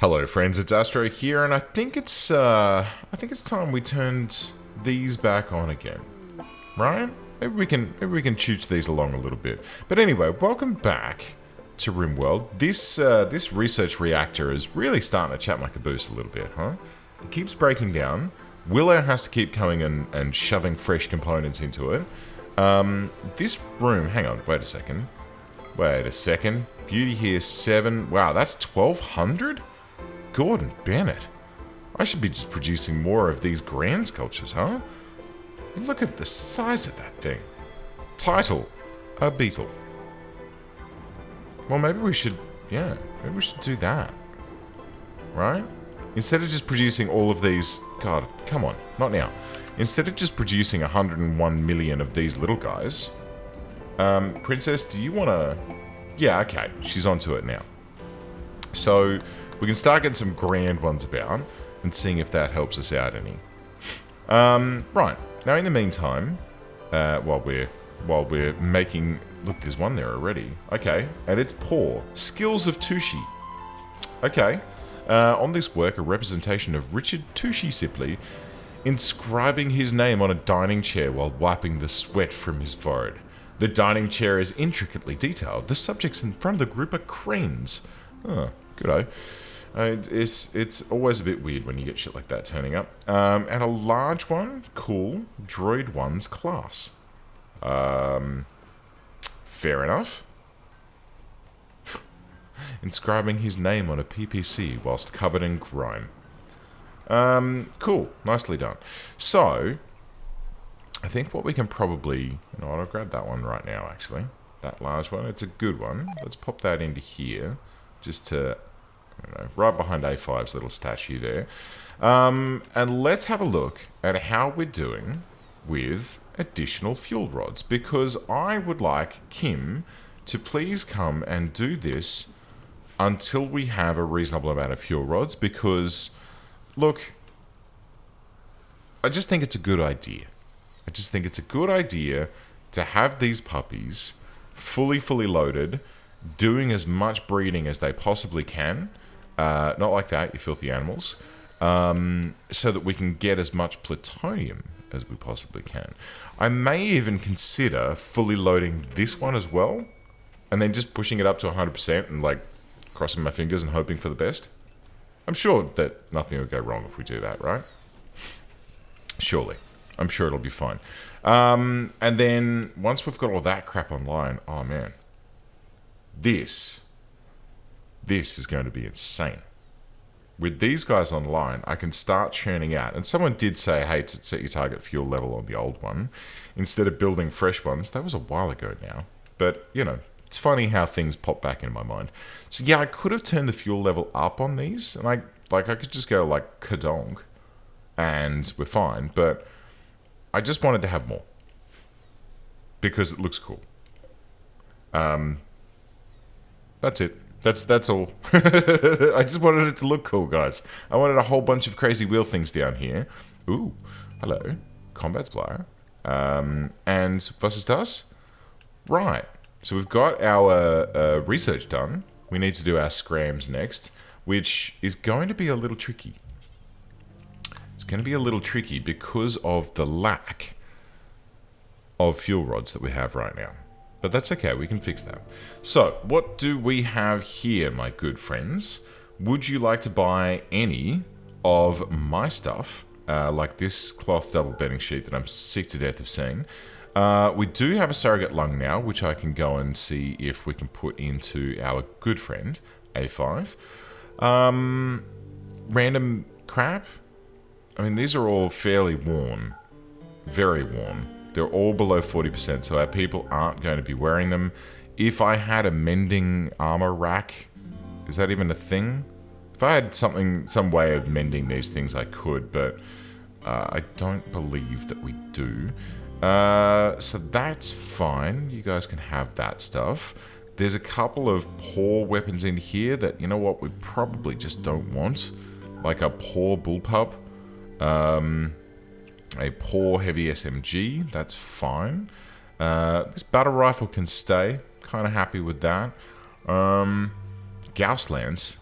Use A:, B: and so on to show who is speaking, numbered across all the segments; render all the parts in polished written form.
A: Hello friends, it's Astro here, and I think it's time we turned these back on again. Right? Maybe we can chooch these along a little bit. But anyway, welcome back to Rimworld. This research reactor is really starting to chat my caboose a little bit, huh? It keeps breaking down. Willow has to keep coming and shoving fresh components into it. This room, hang on, wait a second. Beauty here 7. Wow, that's 1200? Gordon Bennett. I should be just producing more of these grand sculptures, huh? Look at the size of that thing. Title, a beetle. Well, maybe we should do that. Right? Instead of just producing all of these... God, come on, not now. Instead of just producing 101 million of these little guys... Princess, do you want to... Yeah, okay, she's onto it now. So, we can start getting some grand ones about and seeing if that helps us out any. Right, now in the meantime, while we're making... Look, there's one there already. Okay, and it's poor. Skills of Tushy. Okay, on this work, a representation of Richard Tushy Sipley inscribing his name on a dining chair while wiping the sweat from his forehead. The dining chair is intricately detailed. The subjects in front of the group are cranes. Oh, good-o. It's always a bit weird when you get shit like that turning up. And a large one, cool, droid 1's class. Fair enough. Inscribing his name on a PPC whilst covered in grime. Cool, nicely done. So... I think what we can probably... You know what, I'll grab that one right now, actually. That large one, it's a good one. Let's pop that into here. Just to... I don't know, right behind A5's little statue there. And let's have a look at how we're doing with additional fuel rods. Because I would like Kim to please come and do this until we have a reasonable amount of fuel rods. Because, look, I just think it's a good idea. I just think it's a good idea to have these puppies fully loaded, doing as much breeding as they possibly can. Not like that, you filthy animals. So that we can get as much plutonium as we possibly can. I may even consider fully loading this one as well, and then just pushing it up to 100% and like crossing my fingers and hoping for the best. I'm sure that nothing will go wrong if we do that, right? Surely. I'm sure it'll be fine. And then, once we've got all that crap online, oh man. This is going to be insane. With these guys online, I can start churning out. And someone did say, hey, to set your target fuel level on the old one, instead of building fresh ones. That was a while ago now. But, you know, it's funny how things pop back in my mind. So yeah, I could have turned the fuel level up on these. And I could just go like, kadonk. And we're fine. But... I just wanted to have more. Because it looks cool. That's it. That's all. I just wanted it to look cool, guys. I wanted a whole bunch of crazy wheel things down here. Ooh, hello. Combat Squire. And versus us? Right. So we've got our research done. We need to do our scrams next. Which is going to be a little tricky. It's going to be a little tricky because of the lack of fuel rods that we have right now. But that's okay, we can fix that. So, what do we have here, my good friends? Would you like to buy any of my stuff, like this cloth double bedding sheet that I'm sick to death of seeing? We do have a surrogate lung now, which I can go and see if we can put into our good friend, A5. Random crap? I mean, these are all fairly worn. Very worn. They're all below 40%, so our people aren't going to be wearing them. If I had a mending armor rack, is that even a thing? If I had some way of mending these things, I could, but I don't believe that we do. So that's fine. You guys can have that stuff. There's a couple of poor weapons in here that, you know what, we probably just don't want. Like a poor bullpup. A poor heavy SMG, that's fine. This battle rifle can stay. Kind of happy with that. Gauss lance.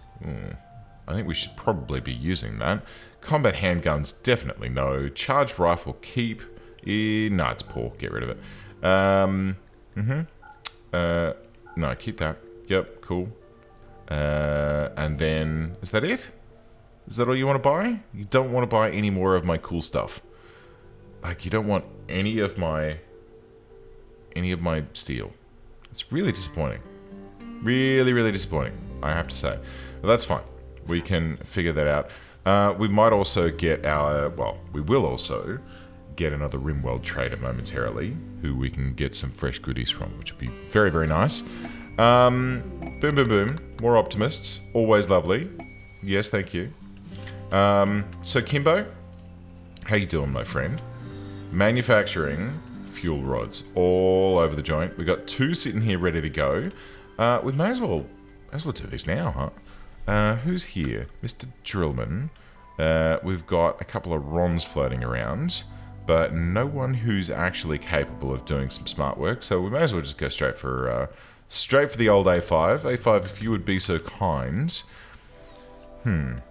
A: I think we should probably be using that. Combat handguns, definitely no. Charged rifle, keep. No, it's poor. Get rid of it. No, keep that. Yep, cool. And then, is that it? Is that all you want to buy? You don't want to buy any more of my cool stuff. Like, you don't want any of my steel. It's really disappointing. Really, really disappointing, I have to say. But that's fine. We can figure that out. We might also get we will also get another Rimworld trader momentarily, who we can get some fresh goodies from, which would be very, very nice. Boom, boom, boom. More optimists. Always lovely. Yes, thank you. So Kimbo, how you doing, my friend? Manufacturing fuel rods all over the joint. We got 2 sitting here ready to go. We may as well do these now, huh? Who's here? Mr. Drillman. We've got a couple of Rons floating around, but no one who's actually capable of doing some smart work. So we may as well just go straight for the old A5. A5, if you would be so kind. Now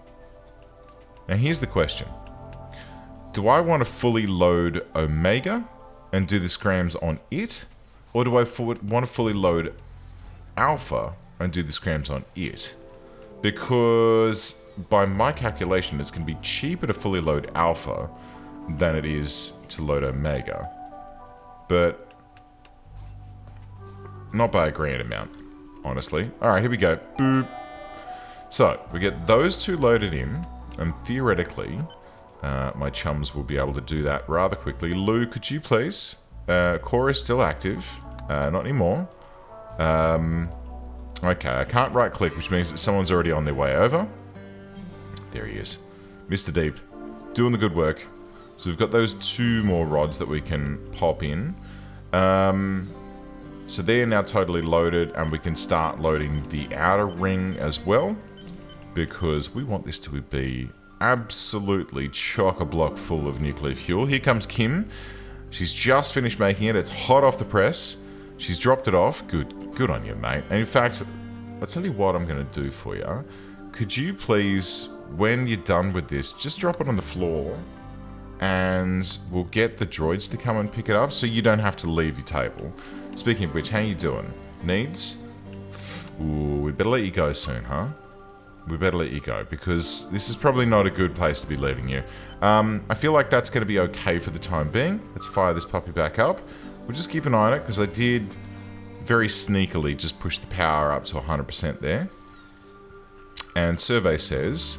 A: here's the question. Do I want to fully load Omega and do the scrams on it? Or do I want to fully load Alpha and do the scrams on it? Because by my calculation, it's going to be cheaper to fully load Alpha than it is to load Omega. But not by a grand amount, honestly. Alright, here we go. Boop. So, we get those 2 loaded in, and theoretically, my chums will be able to do that rather quickly. Lou, could you please? Core is still active. Not anymore. Okay, I can't right click, which means that someone's already on their way over. There he is. Mr. Deep. Doing the good work. So we've got those 2 more rods that we can pop in. So they're now totally loaded, and we can start loading the outer ring as well, because we want this to be absolutely chock-a-block full of nuclear fuel. Here comes Kim. She's just finished making it. It's hot off the press. She's dropped it off. Good on you, mate. And in fact, I'll tell you what I'm going to do for you. Could you please, when you're done with this, just drop it on the floor, and we'll get the droids to come and pick it up so you don't have to leave your table. Speaking of which, how you doing? Needs? Ooh, we better let you go soon, huh? We better let you go, because this is probably not a good place to be leaving you. I feel like that's going to be okay for the time being. Let's fire this puppy back up. We'll just keep an eye on it, because I did very sneakily just push the power up to 100% there. And survey says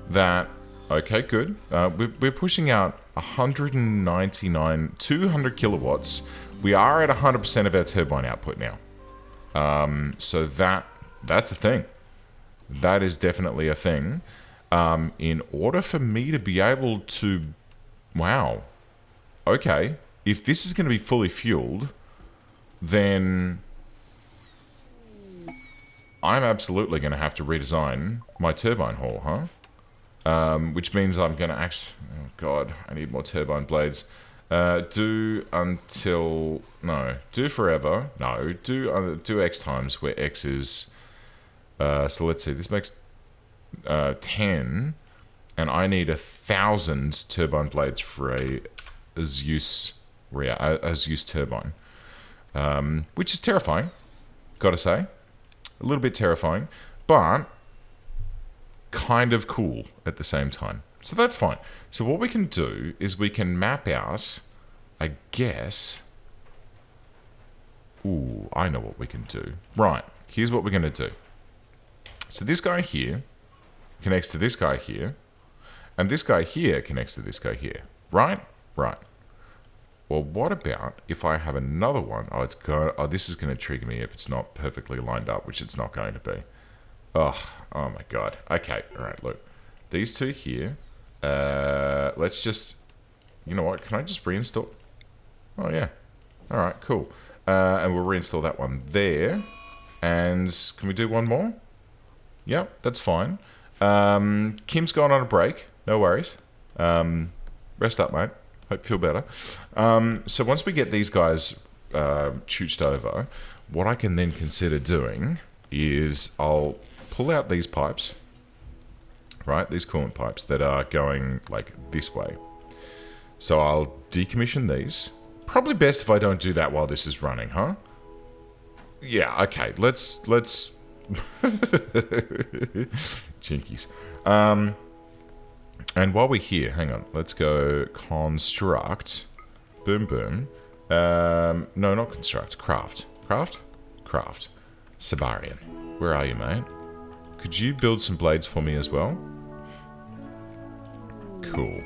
A: that, okay, good. We're pushing out 200 kilowatts. We are at 100% of our turbine output now. So that's a thing. That is definitely a thing. In order for me to be able to... Wow. Okay. If this is going to be fully fueled, then I'm absolutely going to have to redesign my turbine hull, huh? Which means I'm going to actually... Oh, God. I need more turbine blades. Do until... No. Do forever. No. Do X times, where X is... so let's see. This makes 10. And I need 1,000 turbine blades for a Zeus turbine. Which is terrifying. Gotta say. A little bit terrifying. But... kind of cool at the same time. So that's fine. So what we can do is we can map out, I guess... Ooh, I know what we can do. Right, here's what we're going to do. So this guy here connects to this guy here, and this guy here connects to this guy here. Right? Right. Well, what about if I have another one? Oh, this is going to trigger me if it's not perfectly lined up, which it's not going to be. Oh my god. Okay, alright, look. These 2 here. Let's just... You know what, can I just reinstall? Oh, yeah. Alright, cool. And we'll reinstall that one there. And can we do one more? Yep, that's fine. Kim's gone on a break. No worries. Rest up, mate. Hope you feel better. So once we get these guys chooched over, what I can then consider doing is I'll pull out these pipes. right? These coolant pipes that are going like this way. So I'll decommission these. Probably best if I don't do that while this is running, huh? Yeah, okay. Let's Chinkies. And while we're here, hang on. Let's go construct. Boom, boom. No, not construct. Craft. Craft? Craft. Sabarian. Where are you, mate? Could you build some blades for me as well? Cool.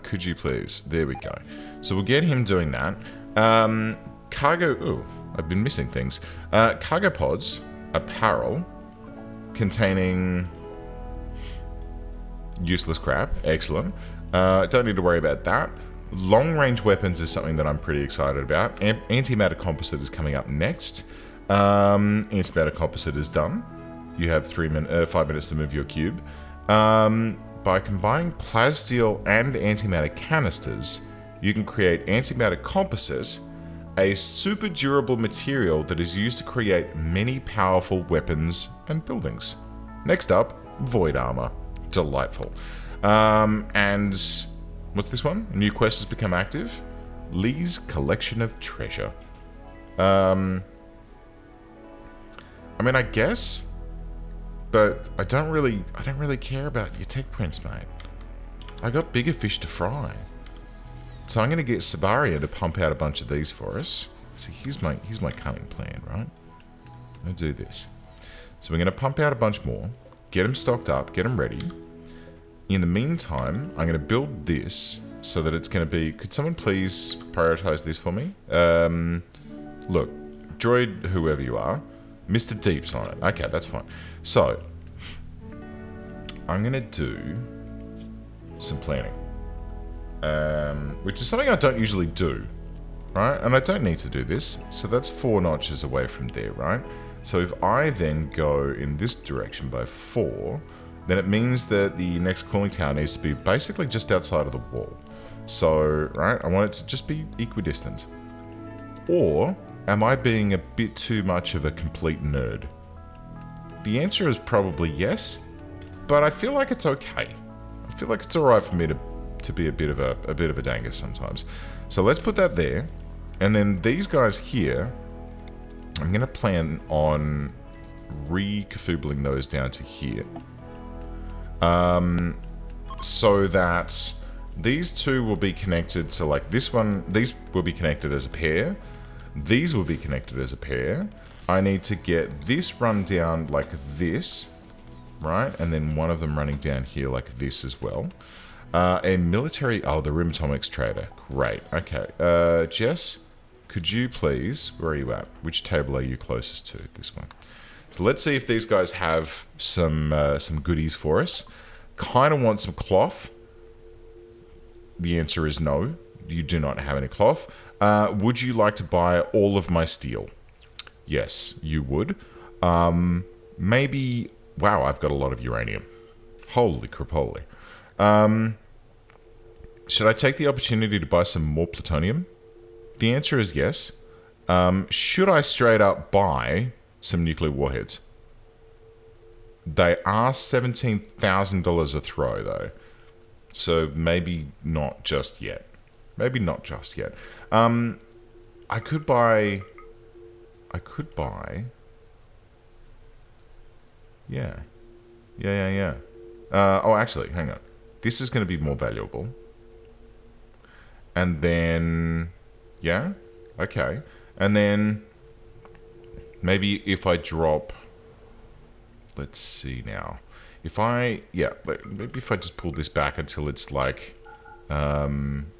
A: Could you please? There we go. So we'll get him doing that. Cargo... Ooh, I've been missing things. Cargo pods. Apparel. Containing... useless crap. Excellent. Don't need to worry about that. Long-range weapons is something that I'm pretty excited about. Antimatter composite is coming up next. Antimatter composite is done. You have 5 minutes to move your cube. By combining plasteel and antimatter canisters, you can create antimatter composite, a super durable material that is used to create many powerful weapons and buildings. Next up, void armor. Delightful. And what's this one? A new quest has become active. Lee's collection of treasure. I mean, I guess, but I don't really care about your tech prints, mate. I got bigger fish to fry. So I'm going to get Sabaria to pump out a bunch of these for us. See, here's my cunning plan, right? I'm going to do this. So we're going to pump out a bunch more, get them stocked up, get them ready. In the meantime, I'm going to build this so that it's going to be... Could someone please prioritize this for me? Look, droid, whoever you are, Mr. Deep's on it. Okay, that's fine. So, I'm going to do some planning. Which is something I don't usually do, right? And I don't need to do this. So that's 4 notches away from there, right? So if I then go in this direction by 4, then it means that the next cooling tower needs to be basically just outside of the wall. So, right, I want it to just be equidistant. Or am I being a bit too much of a complete nerd? The answer is probably yes, but I feel like it's okay. I feel like it's alright for me to be a bit of a dangus sometimes. So let's put that there. And then these guys here, I'm going to plan on re-cafoobling those down to here. So that these two will be connected to like this one. These will be connected as a pair. These will be connected as a pair. I need to get this run down like this, right? And then one of them running down here like this as well. A military... Oh, the Rimatomics trader. Great. Okay. Jess, could you please... Where are you at? Which table are you closest to? This one. So let's see if these guys have some goodies for us. Kind of want some cloth. The answer is no. You do not have any cloth. Would you like to buy all of my steel? Yes, you would. Maybe... Wow, I've got a lot of uranium. Holy crapoly. Should I take the opportunity to buy some more plutonium? The answer is yes. Should I straight up buy some nuclear warheads? They are $17,000 a throw, though. So maybe not just yet. Maybe not just yet. I could buy... Yeah. Oh, actually, hang on. This is going to be more valuable. And then... Yeah? Okay. And then... Maybe if I drop... Let's see now. If I... Yeah, maybe if I just pull this back until it's like... 7...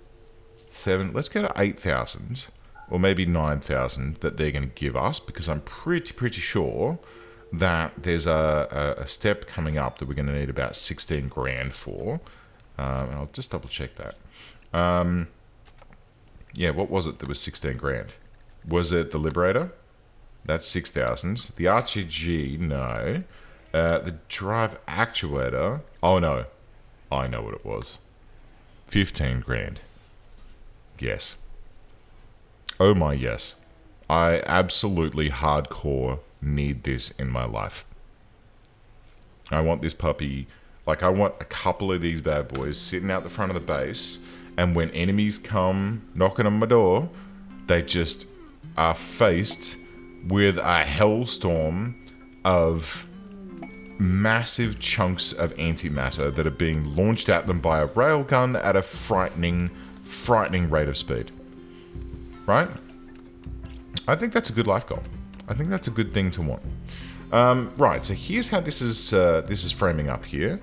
A: Let's go to 8,000. Or maybe 9,000 that they're going to give us. Because I'm pretty sure that there's a step coming up that we're going to need about 16 grand for. I'll just double check that. Yeah, what was it that was 16 grand? Was it the Liberator? That's 6,000. The RTG, no. The drive actuator, oh no. I know what it was. 15 grand. Yes. Oh my yes. I absolutely hardcore need this in my life. I want this puppy, like I want a couple of these bad boys sitting out the front of the base, and when enemies come knocking on my door, they just are faced with a hellstorm of massive chunks of antimatter that are being launched at them by a railgun at a frightening rate of speed. Right? I think that's a good life goal. I think that's a good thing to want. Right, so here's how this is framing up here.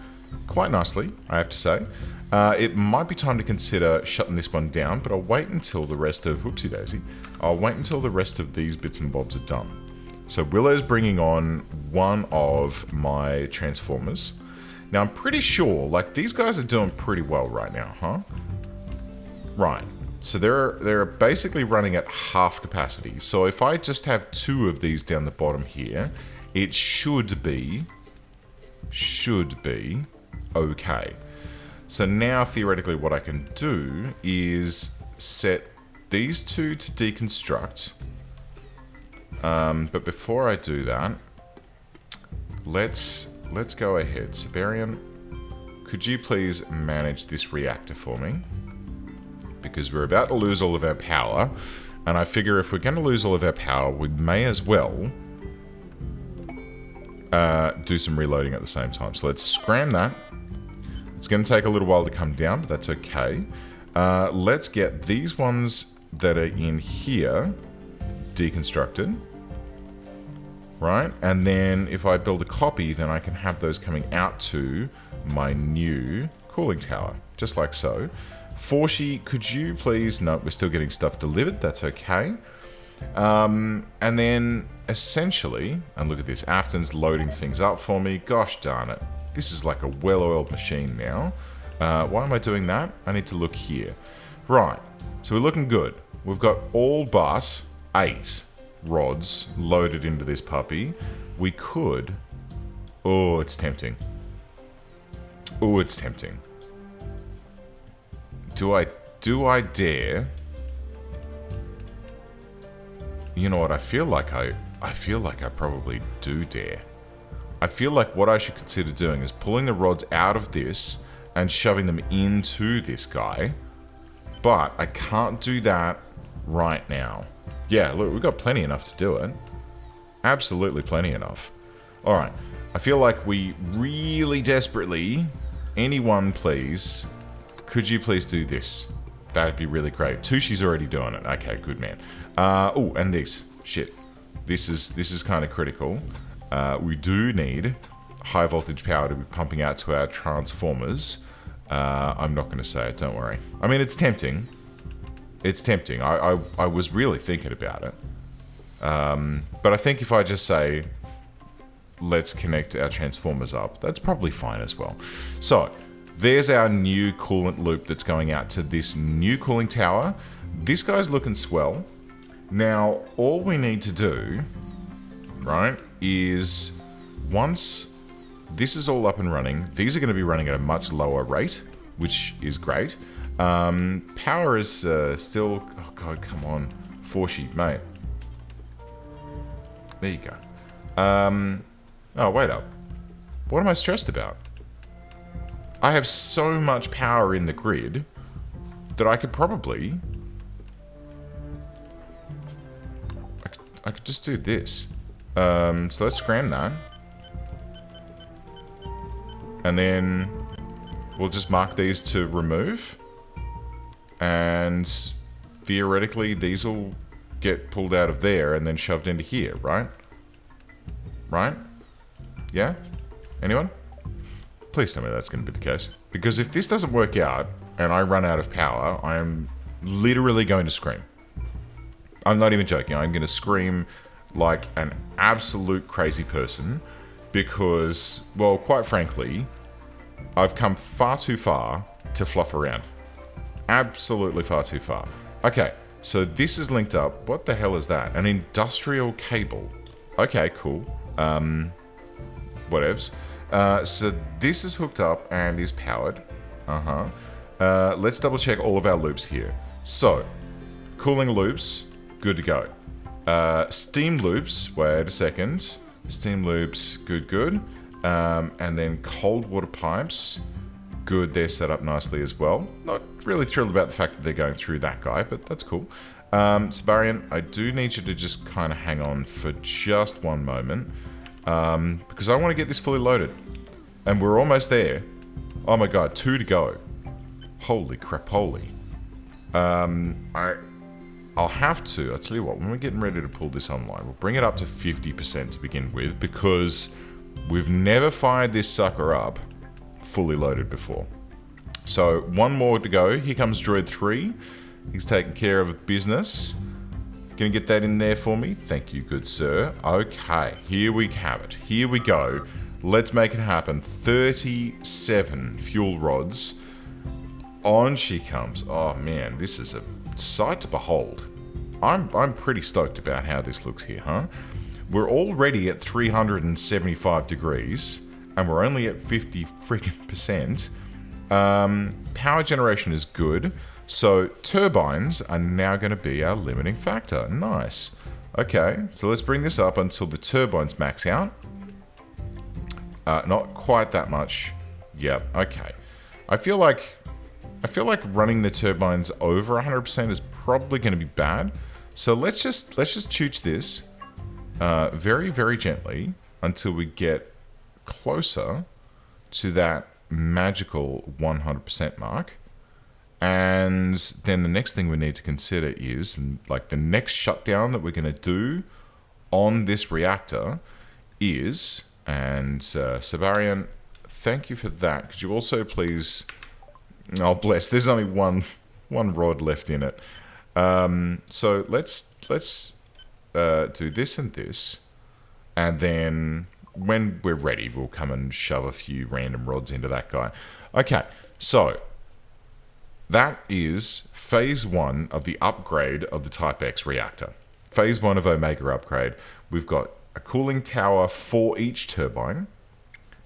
A: Quite nicely, I have to say. It might be time to consider shutting this one down, but I'll wait until the rest of... Whoopsie daisy. I'll wait until the rest of these bits and bobs are done. So Willow's bringing on one of my transformers. Now, I'm pretty sure, like, these guys are doing pretty well right now, huh? Right. So they're basically running at half capacity. So if I just have two of these down the bottom here, it should be okay. So now, theoretically, what I can do is set these two to deconstruct. But before I do that, let's go ahead. Siberian, could you please manage this reactor for me? Because we're about to lose all of our power, and I figure if we're going to lose all of our power, we may as well do some reloading at the same time. So let's scram that. It's going to take a little while to come down, but that's okay. Let's get these ones that are in here deconstructed. Right? And then if I build a copy, then I can have those coming out to my new cooling tower. Just like so. Forshi, could you please... No, we're still getting stuff delivered. That's okay. And then, essentially... And look at this. Afton's loading things up for me. Gosh darn it. This is like a well-oiled machine now. Why am I doing that? I need to look here. Right. So we're looking good. We've got all but 8 rods loaded into this puppy. We could... Oh, it's tempting. Oh, it's tempting. Do I dare? You know what? I feel like I probably do dare. I feel like what I should consider doing is pulling the rods out of this and shoving them into this guy. But I can't do that right now. Yeah, look, we've got plenty enough to do it. Absolutely plenty enough. Alright, I feel like we really desperately... Anyone, please... Could you please do this? That'd be really great. Tushi's already doing it. Okay, good man. Oh, and this. Shit. This is kind of critical. We do need high voltage power to be pumping out to our transformers. I'm not going to say it, don't worry. I mean, it's tempting. It's tempting. I was really thinking about it. But I think if I just say, let's connect our transformers up, that's probably fine as well. So, there's our new coolant loop that's going out to this new cooling tower. This guy's looking swell. Now, all we need to do, right, is once this is all up and running, these are going to be running at a much lower rate, which is great. Power is still... Oh, God, come on. 4-sheet, mate. There you go. Oh, wait up. What am I stressed about? I have so much power in the grid that I could probably... I could just do this. So let's scram that. And then we'll just mark these to remove. And theoretically, these will get pulled out of there and then shoved into here, right? Right? Yeah? Anyone? Please tell me that's going to be the case. Because if this doesn't work out and I run out of power, I am literally going to scream. I'm not even joking. I'm going to scream like an absolute crazy person because, well, quite frankly, I've come far too far to fluff around. Absolutely far too far. Okay, so this is linked up. What the hell is that? An industrial cable. Okay, cool. Whatevs. So this is hooked up and is powered. Let's double check all of our loops here. So, cooling loops, good to go. Steam loops, wait a second. Steam loops, good. And then cold water pipes. Good, they're set up nicely as well. Not really thrilled about the fact that they're going through that guy, but that's cool. Sabarian, I do need you to just kind of hang on for just one moment. Because I want to get this fully loaded. And we're almost there. Oh my god, 2 to go. Holy crapoly. I'll have to, I'll tell you what, when we're getting ready to pull this online, we'll bring it up to 50% to begin with, because we've never fired this sucker up fully loaded before. So, one more to go. Here comes Droid 3. He's taking care of business. Gonna get that in there for me? Thank you, good sir. Okay, here we have it. Here we go. Let's make it happen. 37 fuel rods. On she comes. Oh man, this is a sight to behold. I'm pretty stoked about how this looks here, huh? We're already at 375 degrees, and we're only at 50 freaking percent. Power generation is good, so turbines are now going to be our limiting factor. Nice. Okay, so let's bring this up until the turbines max out. Not quite that much. Yep. Okay. I feel like running the turbines over 100% is probably going to be bad. So let's just chooch this very, very gently until we get closer to that magical 100% mark. And then the next thing we need to consider is, like, the next shutdown that we're going to do on this reactor is, and Sabarian, thank you for that. Could you also please... Oh, bless. There's only one rod left in it. So let's do this and this, and then when we're ready, we'll come and shove a few random rods into that guy. Okay, so that is phase 1 of the upgrade of the Type X reactor. Phase 1 of Omega upgrade. We've got a cooling tower for each turbine,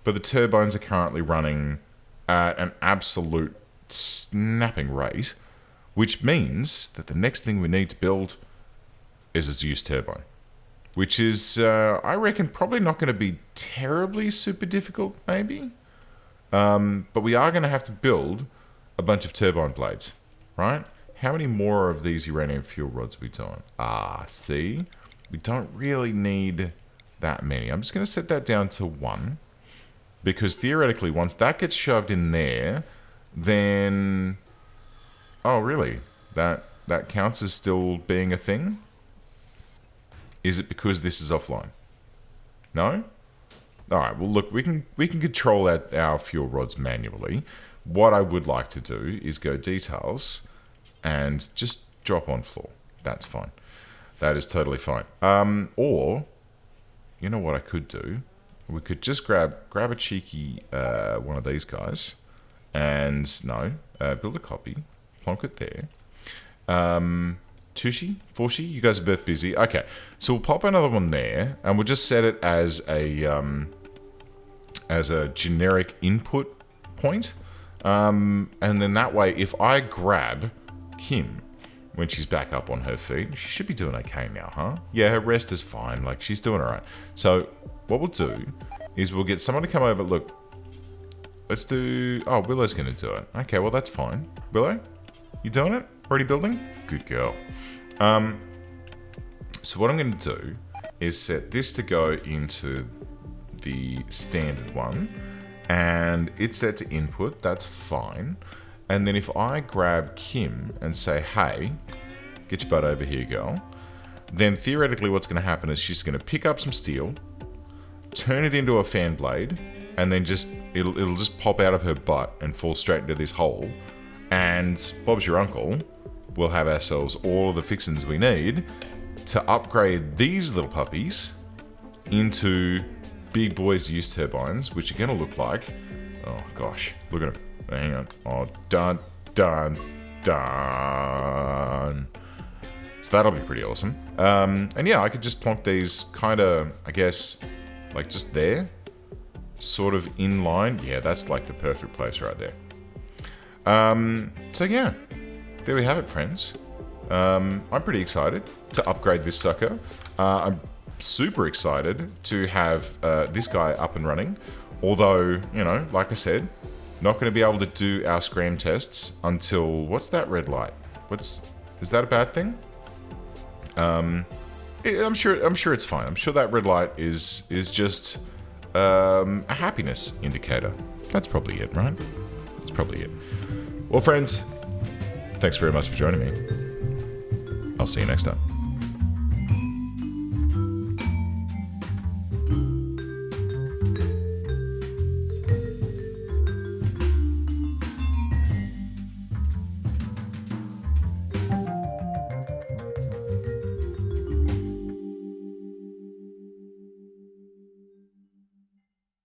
A: but the turbines are currently running at an absolute snapping rate, which means that the next thing we need to build is a Zeus turbine, which is, I reckon, probably not going to be terribly super difficult, maybe. But we are going to have to build a bunch of turbine blades, right? How many more of these uranium fuel rods are we doing? See? We don't really need that many. I'm just going to set that down to 1, because theoretically, once that gets shoved in there, then... Oh, really? That counts as still being a thing? Is it because this is offline? No? Alright, well look, we can control our fuel rods manually. What I would like to do is go details and just drop on floor. That's fine. That is totally fine. Or, you know what I could do? We could just grab a cheeky one of these guys, and build a copy, plonk it there. Tushi, Forshi, you guys are both busy. Okay, so we'll pop another one there, and we'll just set it as a generic input point. And then that way, if I grab Kim when she's back up on her feet, she should be doing okay now, huh? Yeah, her rest is fine. Like, she's doing all right. So what we'll do is we'll get someone to come over. Look, let's do... Oh, Willow's going to do it. Okay, well, that's fine. Willow, you doing it? Already building? Good girl. So what I'm going to do is set this to go into the standard one, and it's set to input. That's fine. And then if I grab Kim and say, hey, get your butt over here, girl, then theoretically what's going to happen is she's going to pick up some steel, turn it into a fan blade, and then it'll just pop out of her butt and fall straight into this hole. And Bob's your uncle. We'll have ourselves all of the fixings we need to upgrade these little puppies into big boys use turbines, which are going to look like... Oh, gosh. Look at them. Hang on. Oh, dun. So that'll be pretty awesome. And yeah, I could just plonk these kind of, I guess, like just there. Sort of in line. Yeah, that's like the perfect place right there. So yeah. There we have it, friends. I'm pretty excited to upgrade this sucker. I'm super excited to have this guy up and running. Although, you know, like I said, not going to be able to do our scram tests until... What's that red light? Is that a bad thing? I'm sure it's fine. I'm sure that red light is just a happiness indicator. That's probably it, right? That's probably it. Well, friends, thanks very much for joining me. I'll see you next time.